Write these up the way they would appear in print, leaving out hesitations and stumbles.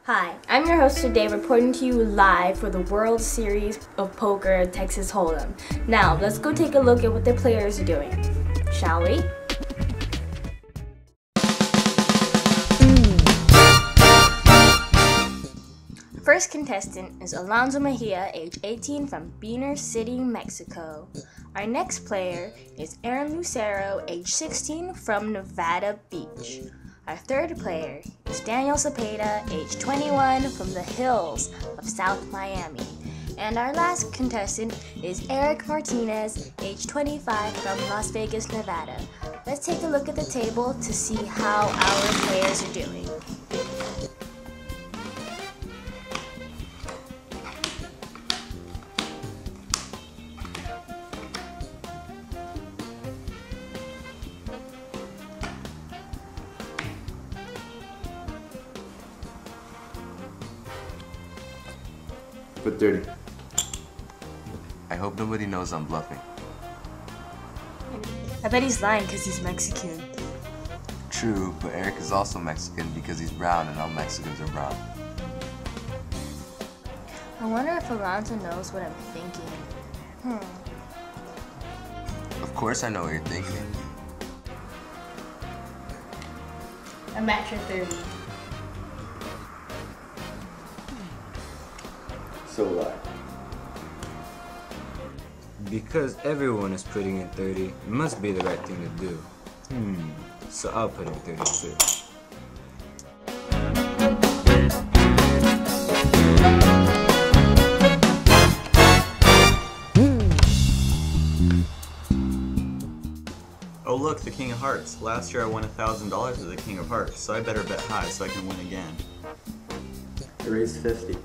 Hi, I'm your host today, reporting to you live for the World Series of Poker Texas Hold'em. Now, let's go take a look at what the players are doing, shall we? First contestant is Alonso Mejia, age 18, from Beaner City, Mexico. Our next player is Erin Lucero, age 16, from Nevada Beach. Our third player is Daniel Cepeda, age 21, from the hills of South Miami. And our last contestant is Eric Martinez, age 25, from Las Vegas, Nevada. Let's take a look at the table to see how our players are doing. Put 30. I hope nobody knows I'm bluffing. I bet he's lying because he's Mexican. True, but Eric is also Mexican because he's brown and all Mexicans are brown. I wonder if Alonso knows what I'm thinking. Of course I know what you're thinking. I'm at your 30. So will I. Because everyone is putting in 30, it must be the right thing to do. So I'll put in 32. Oh look, the King of Hearts. Last year I won $1,000 with the King of Hearts, so I better bet high so I can win again. I raised 50.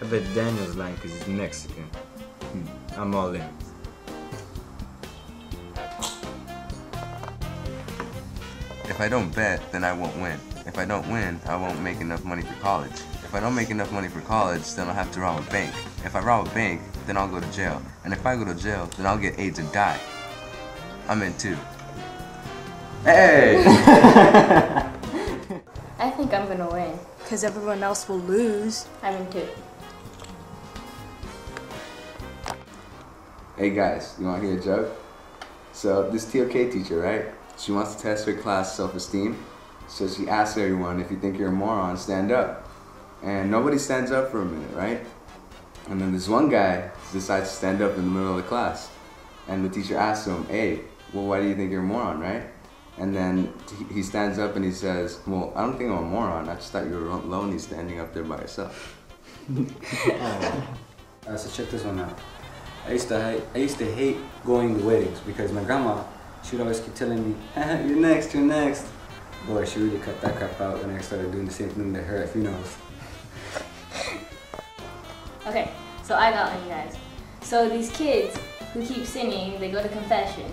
I bet Daniel's lying because he's Mexican. I'm all in. If I don't bet, then I won't win. If I don't win, I won't make enough money for college. If I don't make enough money for college, then I'll have to rob a bank. If I rob a bank, then I'll go to jail. And if I go to jail, then I'll get AIDS and die. I'm in too. Hey! I think I'm gonna win, because everyone else will lose. I'm in too. Hey guys, you want to hear a joke? So this TOK teacher, right? She wants to test her class self-esteem. So she asks everyone, if you think you're a moron, stand up. And nobody stands up for a minute, right? And then this one guy decides to stand up in the middle of the class. And the teacher asks him, hey, well, why do you think you're a moron, right? And then he stands up and he says, well, I don't think I'm a moron. I just thought you were lonely standing up there by yourself. So check this one out. I used to hate going to weddings because my grandma, she would always keep telling me, you're next, you're next. Boy, she really cut that crap out when I started doing the same thing to her at funerals. Okay, so I got one, you guys. So these kids who keep singing, they go to confession.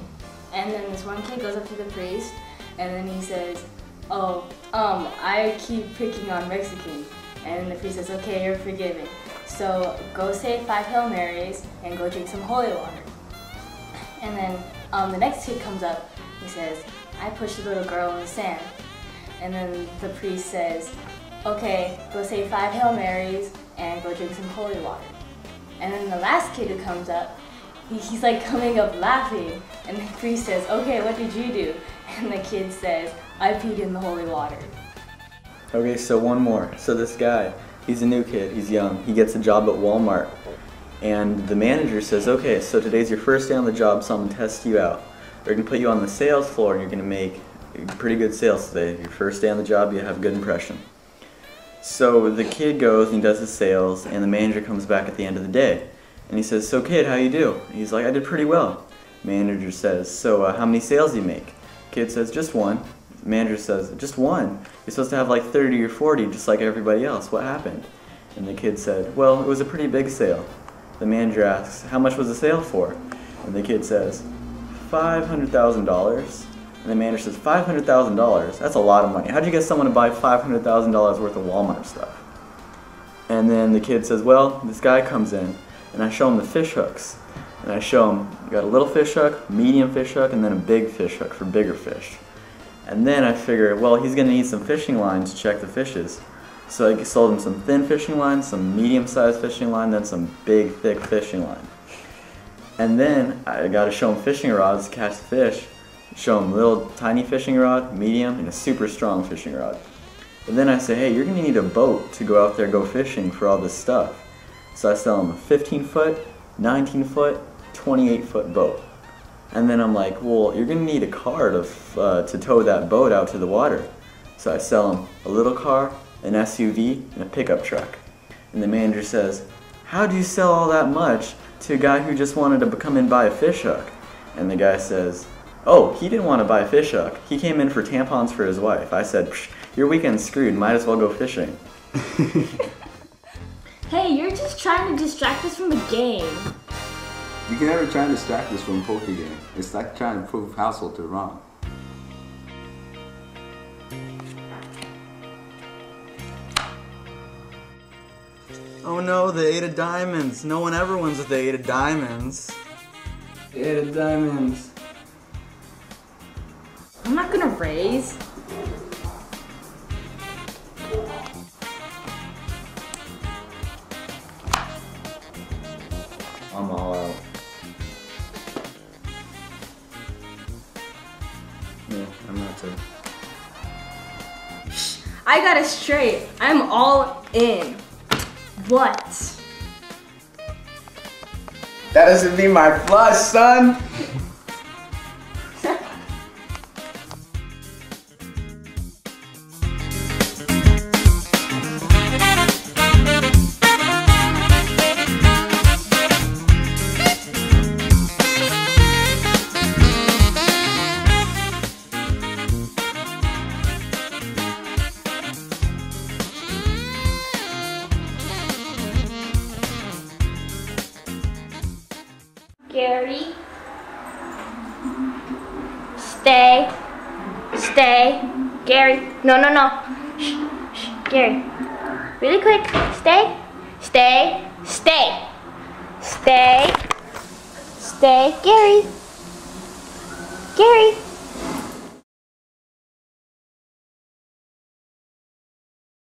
And then this one kid goes up to the priest, and then he says, oh, I keep picking on Mexicans. And then the priest says, okay, you're forgiven. So go say 5 Hail Marys and go drink some holy water. And then the next kid comes up, he says, I pushed a little girl in the sand. And then the priest says, okay, go say 5 Hail Marys and go drink some holy water. And then the last kid who comes up, he's like coming up laughing, and the priest says, okay, what did you do? And the kid says, I peed in the holy water. Okay, so one more. So this guy, he's a new kid, he's young, he gets a job at Walmart, and the manager says, okay, so today's your first day on the job, so I'm gonna test you out. We're gonna put you on the sales floor and you're gonna make pretty good sales today. Your first day on the job, you have a good impression. So the kid goes and he does his sales, and the manager comes back at the end of the day. And he says, so kid, how you do? And he's like, I did pretty well. Manager says, so how many sales do you make? Kid says, just one. Manager says, just one? You're supposed to have like 30 or 40 just like everybody else. What happened? And the kid said, well, it was a pretty big sale. The manager asks, how much was the sale for? And the kid says, $500,000. And the manager says, $500,000? That's a lot of money. How'd you get someone to buy $500,000 worth of Walmart stuff? And then the kid says, well, this guy comes in, and I show him the fish hooks. And I show him, you got a little fish hook, medium fish hook, and then a big fish hook for bigger fish. And then I figure, well, he's gonna need some fishing line to check the fishes. So I sold him some thin fishing line, some medium-sized fishing line, then some big, thick fishing line. And then I gotta show him fishing rods to catch the fish. Show him little tiny fishing rod, medium, and a super strong fishing rod. And then I say, hey, you're gonna need a boat to go out there go fishing for all this stuff. So I sell him a 15-foot, 19-foot, 28-foot boat. And then I'm like, well, you're gonna need a car to tow that boat out to the water. So I sell him a little car, an SUV, and a pickup truck. And the manager says, how do you sell all that much to a guy who just wanted to come in and buy a fish hook? And the guy says, oh, he didn't want to buy a fish hook. He came in for tampons for his wife. I said, your weekend's screwed, might as well go fishing. Hey, you're just trying to distract us from the game. You can never try and distract us from a poker game. It's like trying to prove household to wrong. Oh no, the 8 of diamonds. No one ever wins with the 8 of diamonds. 8 of diamonds. I'm not gonna raise. I'm all out. Yeah, I'm not too. I got it straight. I'm all in. What? That doesn't mean my flush, son! Gary. Stay. Stay. Gary. No, no, no. Shh, shh. Gary. Really quick. Stay. Stay. Stay. Stay. Stay. Gary. Gary.